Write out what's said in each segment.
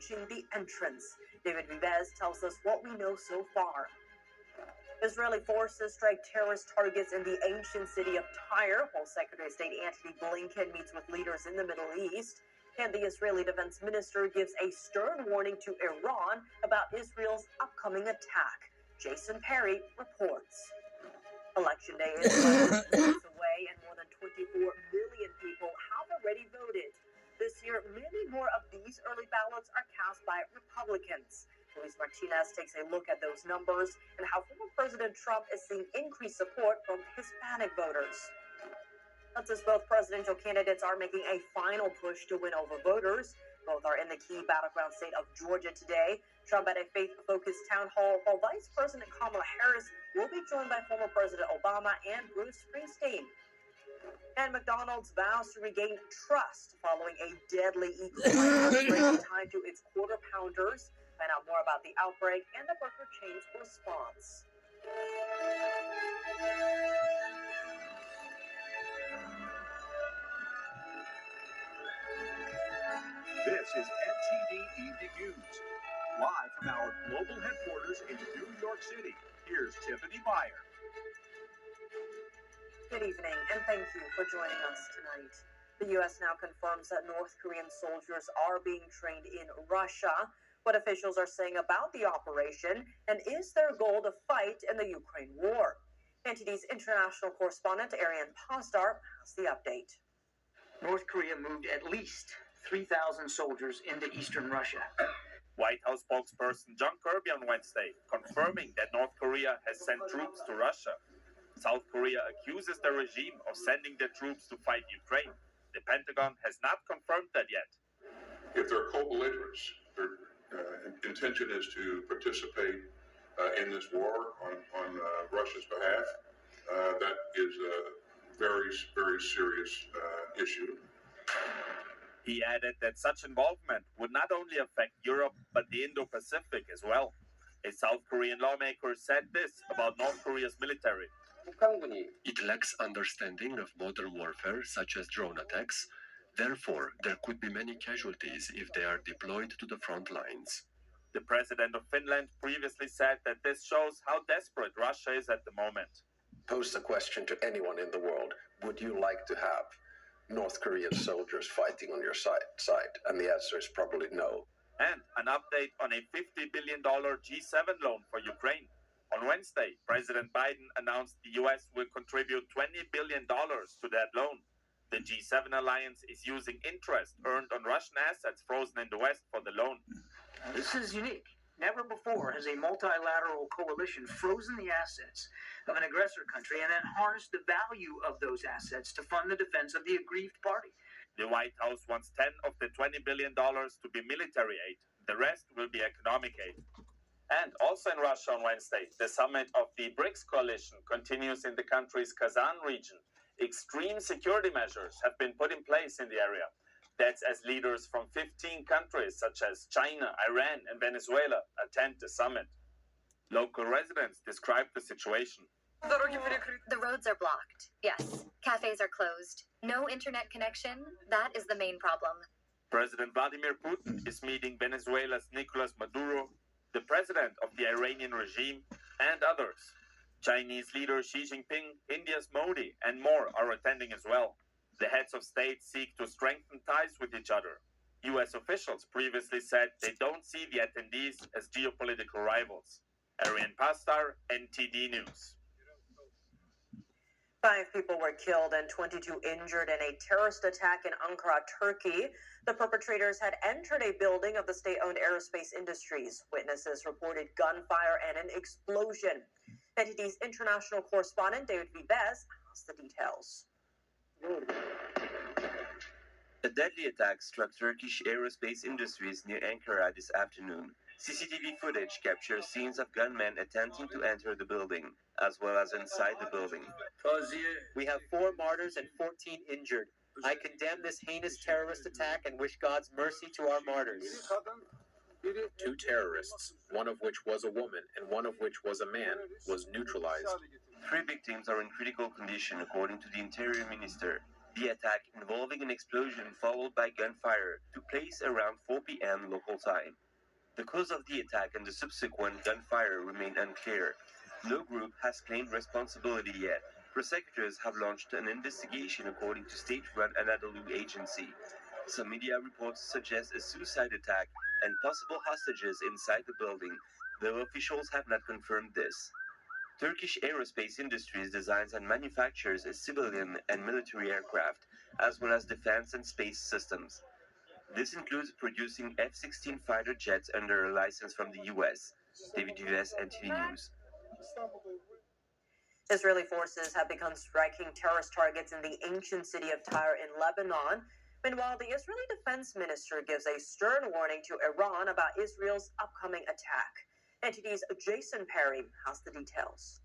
approaching the entrance. David Vives tells us what we know so far. Israeli forces strike terrorist targets in the ancient city of Tyre, while Secretary of State Antony Blinken meets with leaders in the Middle East. And the Israeli defense minister gives a stern warning to Iran about Israel's upcoming attack. Jason Perry reports. Election day is less than 2 weeks away, and more than 24 million people have already voted. This year, many more of these early ballots are cast by Republicans. Luis Martinez takes a look at those numbers and how former President Trump is seeing increased support from Hispanic voters. That's as both presidential candidates are making a final push to win over voters. Both are in the key battleground state of Georgia today. Trump at a faith-focused town hall, while Vice President Kamala Harris will be joined by former President Obama and Bruce Springsteen. And McDonald's vows to regain trust following a deadly E. coli outbreak tied to its quarter pounders. Find out more about the outbreak and the burger chain's response. This is NTD Evening News. Live from our global headquarters in New York City, here's Tiffany Meyer. Good evening, and thank you for joining us tonight. The U.S. now confirms that North Korean soldiers are being trained in Russia. What officials are saying about the operation, and is their goal to fight in the Ukraine war? NTD's international correspondent Arian Pasdar has the update. North Korea moved at least 3,000 soldiers into eastern Russia. White House spokesperson John Kirby on Wednesday confirming that North Korea has sent troops to Russia. South Korea accuses the regime of sending their troops to fight Ukraine. The Pentagon has not confirmed that yet. If they're co-belligerents, their intention is to participate in this war on Russia's behalf. That is a very, very serious issue. He added that such involvement would not only affect Europe, but the Indo-Pacific as well. A South Korean lawmaker said this about North Korea's military. It lacks understanding of modern warfare, such as drone attacks. Therefore, there could be many casualties if they are deployed to the front lines. The president of Finland previously said that this shows how desperate Russia is at the moment. Pose the question to anyone in the world, would you like to have North Korean soldiers fighting on your side? And the answer is probably no. And an update on a $50 billion G7 loan for Ukraine. On Wednesday, President Biden announced the U.S. will contribute $20 billion to that loan. The G7 alliance is using interest earned on Russian assets frozen in the West for the loan. This is unique. Never before has a multilateral coalition frozen the assets of an aggressor country and then harnessed the value of those assets to fund the defense of the aggrieved party. The White House wants 10 of the $20 billion to be military aid. The rest will be economic aid. And also in Russia on Wednesday, the summit of the BRICS coalition continues in the country's Kazan region. Extreme security measures have been put in place in the area. That's as leaders from 15 countries such as China, Iran, and Venezuela attend the summit. Local residents describe the situation. The roads are blocked. Yes. Cafes are closed. No internet connection. That is the main problem. President Vladimir Putin is meeting Venezuela's Nicolas Maduro, the president of the Iranian regime, and others. Chinese leader Xi Jinping, India's Modi, and more are attending as well. The heads of state seek to strengthen ties with each other. U.S. officials previously said they don't see the attendees as geopolitical rivals. Arian Pasdar, NTD News. 5 people were killed and 22 injured in a terrorist attack in Ankara, Turkey. The perpetrators had entered a building of the state-owned aerospace industries. Witnesses reported gunfire and an explosion. NTD's international correspondent David Vives has the details. A deadly attack struck Turkish aerospace industries near Ankara this afternoon. CCTV footage captures scenes of gunmen attempting to enter the building, as well as inside the building. We have 4 martyrs and 14 injured. I condemn this heinous terrorist attack and wish God's mercy to our martyrs. 2 terrorists, one of which was a woman and one of which was a man, was neutralized. 3 victims are in critical condition, according to the Interior Minister. The attack, involving an explosion followed by gunfire, took place around 4 p.m. local time. The cause of the attack and the subsequent gunfire remain unclear. No group has claimed responsibility yet. Prosecutors have launched an investigation according to state-run Anadolu Agency. Some media reports suggest a suicide attack and possible hostages inside the building, though officials have not confirmed this. Turkish Aerospace Industries designs and manufactures civilian and military aircraft, as well as defense and space systems. This includes producing F-16 fighter jets under a license from the U.S. David Duves, NTV News. Israeli forces have begun striking terrorist targets in the ancient city of Tyre in Lebanon. Meanwhile, the Israeli defense minister gives a stern warning to Iran about Israel's upcoming attack. NTD's Jason Perry has the details.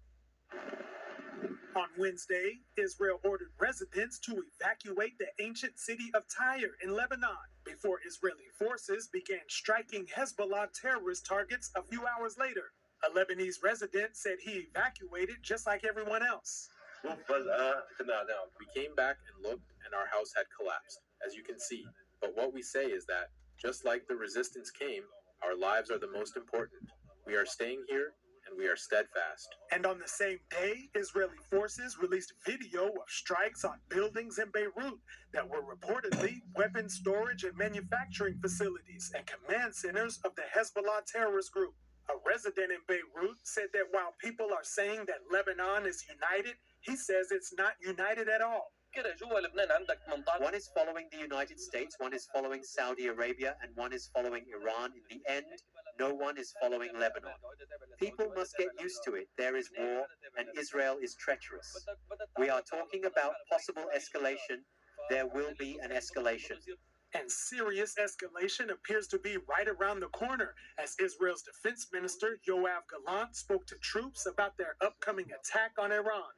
On Wednesday, Israel ordered residents to evacuate the ancient city of Tyre in Lebanon before Israeli forces began striking Hezbollah terrorist targets a few hours later. A Lebanese resident said he evacuated just like everyone else. We came back and looked, and our house had collapsed, as you can see. But what we say is that, just like the resistance came, our lives are the most important. We are staying here, and we are steadfast. And on the same day, Israeli forces released video of strikes on buildings in Beirut that were reportedly weapons storage and manufacturing facilities and command centers of the Hezbollah terrorist group. A resident in Beirut said that while people are saying that Lebanon is united, he says it's not united at all. One is following the United States, one is following Saudi Arabia, and one is following Iran. In the end, no one is following Lebanon. People must get used to it. There is war, and Israel is treacherous. We are talking about possible escalation. There will be an escalation. And serious escalation appears to be right around the corner as Israel's defense minister Yoav Gallant spoke to troops about their upcoming attack on Iran.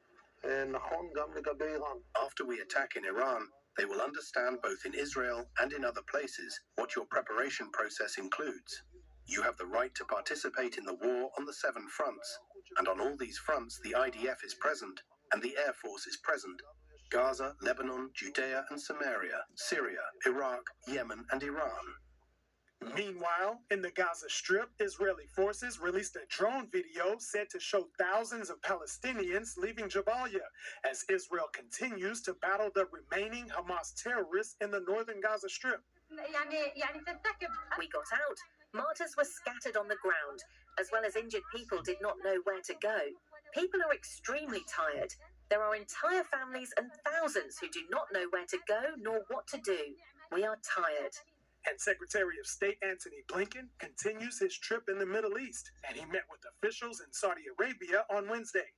After we attack in Iran, they will understand both in Israel and in other places what your preparation process includes. You have the right to participate in the war on the 7 fronts, and on all these fronts the IDF is present and the Air Force is present. Gaza, Lebanon, Judea and Samaria, Syria, Iraq, Yemen and Iran. Meanwhile, in the Gaza Strip, Israeli forces released a drone video said to show thousands of Palestinians leaving Jabalia as Israel continues to battle the remaining Hamas terrorists in the northern Gaza Strip. We got out. Martyrs were scattered on the ground, as well as injured people did not know where to go. People are extremely tired. There are entire families and thousands who do not know where to go nor what to do. We are tired. And Secretary of State Antony Blinken continues his trip in the Middle East, and he met with officials in Saudi Arabia on Wednesday.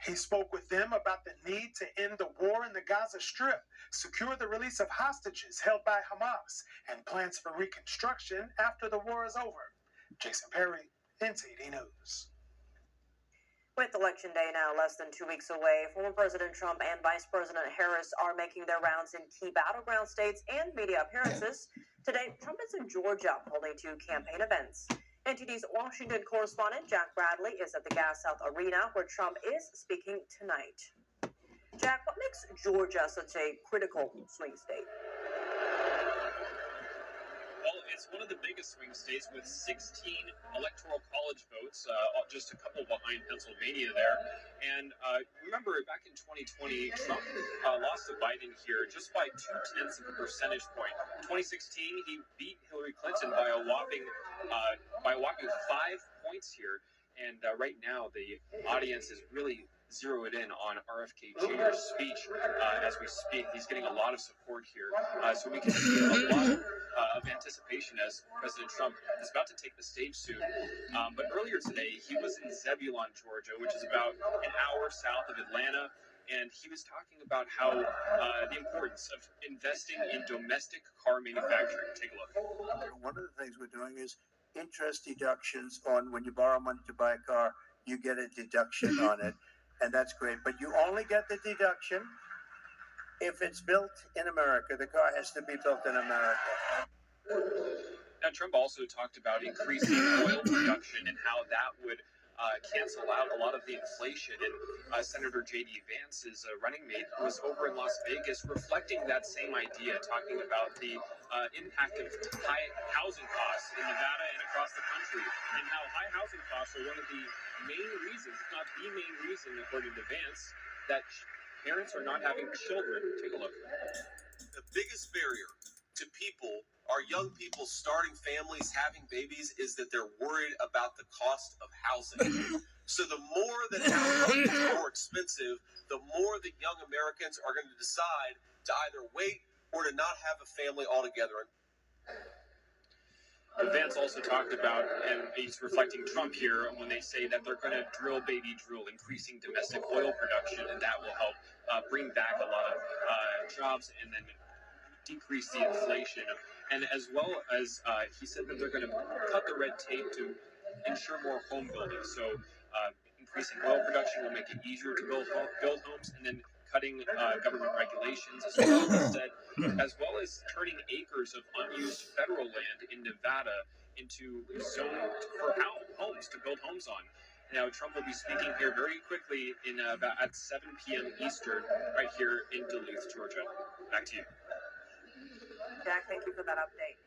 He spoke with them about the need to end the war in the Gaza Strip, secure the release of hostages held by Hamas, and plans for reconstruction after the war is over. Jason Perry, NTD News. With Election Day now less than 2 weeks away, former President Trump and Vice President Harris are making their rounds in key battleground states and media appearances. Today, Trump is in Georgia holding 2 campaign events. NTD's Washington correspondent Jack Bradley is at the Gas South Arena where Trump is speaking tonight. Jack, what makes Georgia such a critical swing state? Well, it's one of the biggest swing states with 16 electoral college votes, just a couple behind Pennsylvania there. And remember, back in 2020, Trump lost to Biden here just by 0.2 percentage point. In 2016, he beat Hillary Clinton by a whopping 5 points here. And right now, the audience is really zeroed in on RFK Jr.'s speech as we speak. He's getting a lot of support here. So we can see a lot of anticipation as President Trump is about to take the stage soon. But earlier today, he was in Zebulon, Georgia, which is about an hour south of Atlanta. And he was talking about how the importance of investing in domestic car manufacturing. Take a look. One of the things we're doing is interest deductions on when you borrow money to buy a car, you get a deduction on it. And that's great. But you only get the deduction if it's built in America. The car has to be built in America. Now, Trump also talked about increasing oil production and how that would cancel out a lot of the inflation. And Senator J.D. Vance's running mate was over in Las Vegas reflecting that same idea, talking about the impact of high housing costs in Nevada and across the country, and how high housing costs are one of the main reasons, if not the main reason, according to Vance, that parents are not having children. Take a look. The biggest barrier to people, our young people starting families, having babies, is that they're worried about the cost of housing. So the more that housing is more expensive, the more that young Americans are going to decide to either wait or to not have a family altogether. Vance also talked about, and he's reflecting Trump here, when they say that they're going to drill, baby, drill, increasing domestic oil production, and that will help bring back a lot of jobs and then decrease the inflation. And as well as he said that they're going to cut the red tape to ensure more home building. So increasing oil production will make it easier to build homes, and then cutting government regulations, as well as turning acres of unused federal land in Nevada into zone for homes to build homes on. Now, Trump will be speaking here very quickly in about at 7 p.m. Eastern, right here in Duluth, Georgia. Back to you. Jack, thank you for that update.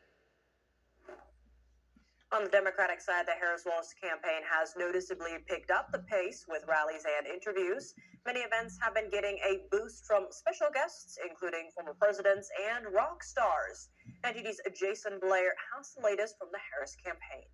On the Democratic side, the Harris-Walz campaign has noticeably picked up the pace with rallies and interviews. Many events have been getting a boost from special guests, including former presidents and rock stars. NTD's Jason Blair has the latest from the Harris campaign.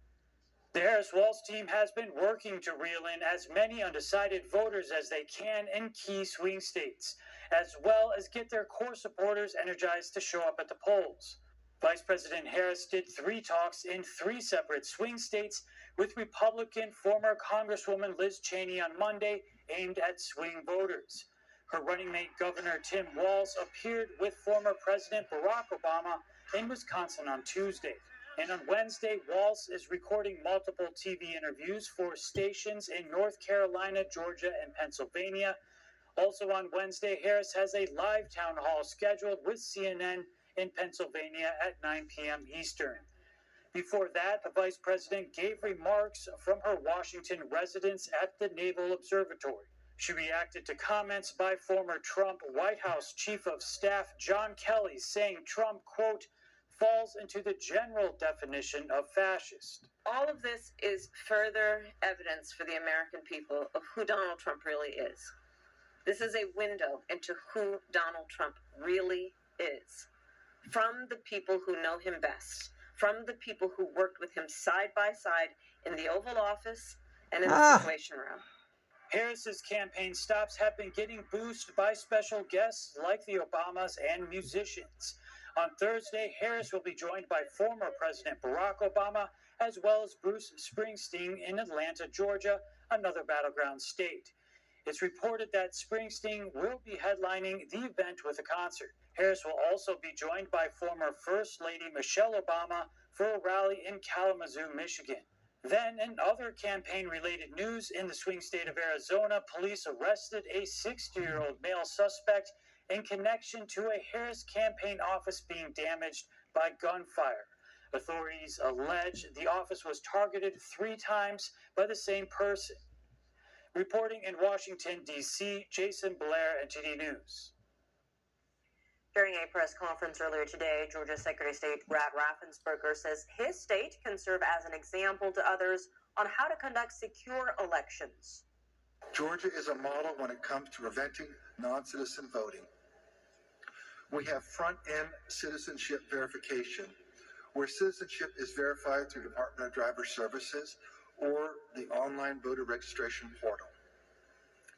The Harris-Walz team has been working to reel in as many undecided voters as they can in key swing states, as well as get their core supporters energized to show up at the polls. Vice President Harris did 3 talks in 3 separate swing states with Republican former Congresswoman Liz Cheney on Monday, aimed at swing voters. Her running mate, Governor Tim Walz, appeared with former President Barack Obama in Wisconsin on Tuesday. And on Wednesday, Walz is recording multiple TV interviews for stations in North Carolina, Georgia, and Pennsylvania. Also on Wednesday, Harris has a live town hall scheduled with CNN in Pennsylvania at 9 p.m. Eastern. Before that, the vice president gave remarks from her Washington residence at the Naval Observatory. She reacted to comments by former Trump White House Chief of Staff John Kelly, saying Trump, quote, falls into the general definition of fascist. All of this is further evidence for the American people of who Donald Trump really is. This is a window into who Donald Trump really is. From the people who know him best, from the people who worked with him side by side in the Oval Office and in the Situation Room. Harris's campaign stops have been getting boosted by special guests like the Obamas and musicians. On Thursday, Harris will be joined by former President Barack Obama, as well as Bruce Springsteen in Atlanta, Georgia, another battleground state. It's reported that Springsteen will be headlining the event with a concert. Harris will also be joined by former First Lady Michelle Obama for a rally in Kalamazoo, Michigan. Then, in other campaign-related news, in the swing state of Arizona, police arrested a 60-year-old male suspect in connection to a Harris campaign office being damaged by gunfire. Authorities allege the office was targeted 3 times by the same person. Reporting in Washington, D.C., Jason Blair, NTD News. During a press conference earlier today, Georgia Secretary of State Brad Raffensperger says his state can serve as an example to others on how to conduct secure elections. Georgia is a model when it comes to preventing non-citizen voting. We have front-end citizenship verification, where citizenship is verified through Department of Driver Services or the online voter registration portal.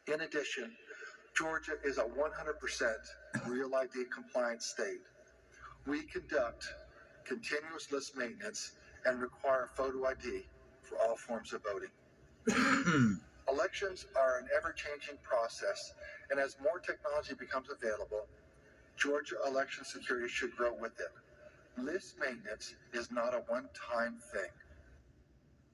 In addition, Georgia is a 100% Real ID compliant state. We conduct continuous list maintenance and require photo ID for all forms of voting. Elections are an ever-changing process, and as more technology becomes available, Georgia election security should grow with it. List maintenance is not a one-time thing.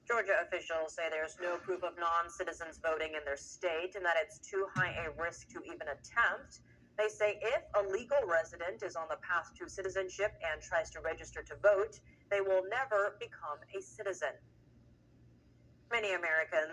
Georgia officials say there's no proof of non-citizens voting in their state and that it's too high a risk to even attempt. They say if a legal resident is on the path to citizenship and tries to register to vote, they will never become a citizen. Many Americans